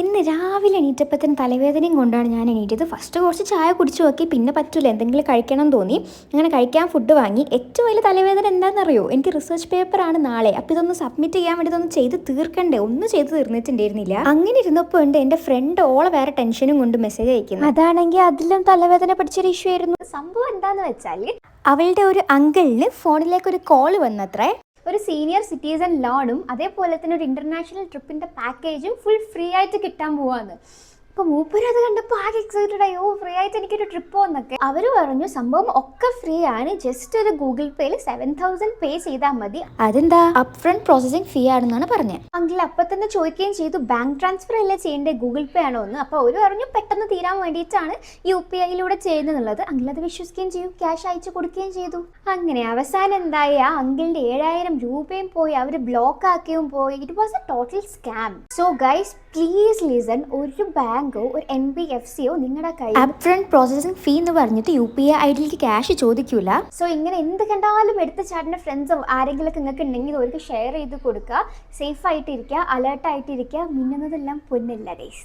ഇന്ന് രാവിലെ എണീറ്റപ്പത്തിന് തലവേദനയും കൊണ്ടാണ് ഞാൻ എണീറ്റത്. ഫസ്റ്റ് കുറച്ച് ചായ കുടിച്ചു നോക്കി, പിന്നെ പറ്റൂല, എന്തെങ്കിലും കഴിക്കണം തോന്നി. അങ്ങനെ കഴിക്കാൻ ഫുഡ് വാങ്ങി. ഏറ്റവും വലിയ തലവേദന എന്താണെന്നറിയോ? എനിക്ക് റിസർച്ച് പേപ്പറാണ് നാളെ. അപ്പോൾ ഇതൊന്ന് സബ്മിറ്റ് ചെയ്യാൻ വേണ്ടി ഇതൊന്ന് ചെയ്ത് തീർക്കണ്ടേ? ഒന്നും ചെയ്ത് തീർന്നിട്ടുണ്ടായിരുന്നില്ല. അങ്ങനെ ഇരുന്നപ്പോൾ ഉണ്ട് എൻ്റെ ഫ്രണ്ട് ഓളെ വേറെ ടെൻഷനും കൊണ്ട് മെസ്സേജ് അയക്കുന്നു. അതാണെങ്കിൽ അതിലും തലവേദന പഠിച്ചൊരു ഇഷ്യൂ ആയിരുന്നു. സംഭവം എന്താന്ന് വെച്ചാൽ അവളുടെ ഒരു അങ്കിളിന് ഫോണിലേക്ക് ഒരു കോൾ വന്നത്രേ. ഒരു സീനിയർ സിറ്റിസൺ ലോണും അതേപോലെ തന്നെ ഒരു ഇന്റർനാഷണൽ ട്രിപ്പിന്റെ പാക്കേജും ഫുൾ ഫ്രീ ആയിട്ട് കിട്ടാൻ പോവാന്ന്. അപ്പോൾ മൂപ്പര് അത് കണ്ടപ്പോൾ ആകെ എക്സൈറ്റഡ് ആയി. ഫ്രീ ആയിട്ട് എനിക്കൊരു ട്രിപ്പ് പോകുന്നൊക്കെ അവർ പറഞ്ഞു. സംഭവം ഒക്കെ ഫ്രീ ആണ്, ജസ്റ്റ് ഒരു ഗൂഗിൾ പേയിൽ 7,000 പേ ചെയ്താൽ മതി. അതെന്താ അപ്പ് ഫ്രണ്ട് പ്രോസസിങ് ഫീ ആണെന്നാണ് പറഞ്ഞത്. അങ്കിൾ അപ്പം തന്നെ ചോദിക്കുകയും ചെയ്തു, ബാങ്ക് ട്രാൻസ്ഫർ അല്ലേ ചെയ്യേണ്ടത്, ഗൂഗിൾ പേ ആണോ എന്ന്. അപ്പോൾ അവർ പറഞ്ഞു പെട്ടെന്ന് തീരാൻ വേണ്ടിയിട്ടാണ് UPIയിലൂടെ ചെയ്യുന്നതെന്നുള്ളത്. അങ്കിൾ അത് വിശ്വസിക്കുകയും ചെയ്തു, ക്യാഷ് അയച്ചു കൊടുക്കുകയും ചെയ്തു. അങ്ങനെ അവസാനം എന്തായി, ആ അങ്കിളിന്റെ 7,000 രൂപയും പോയി, അവർ ബ്ലോക്ക് ആക്കിയും പോയി. It was A total scam. So guys please listen, ഒരു ബാങ്കോ ഒരു NBFCയോ നിങ്ങളുടെ കയ്യിൽ അപ്പ് ഫ്രണ്ട് പ്രോസസിങ് ഫീ എന്ന് പറഞ്ഞിട്ട് UPI ഐഡിയിലേക്ക് ക്യാഷ് ചോദിക്കൂല. സോ ഇങ്ങനെ എന്ത് കണ്ടാലും എടുത്ത ചാട്ടിന്റെ ഫ്രണ്ട്സോ ആരെങ്കിലൊക്കെ നിങ്ങൾക്ക് ഉണ്ടെങ്കിൽ അവർക്ക് ഷെയർ ചെയ്ത് കൊടുക്കുക. സേഫ് ആയിട്ടിരിക്കുക, അലേർട്ട് ആയിട്ടിരിക്കുക. മിന്നുന്നതെല്ലാം പൊന്നില്ല ഗൈസ്.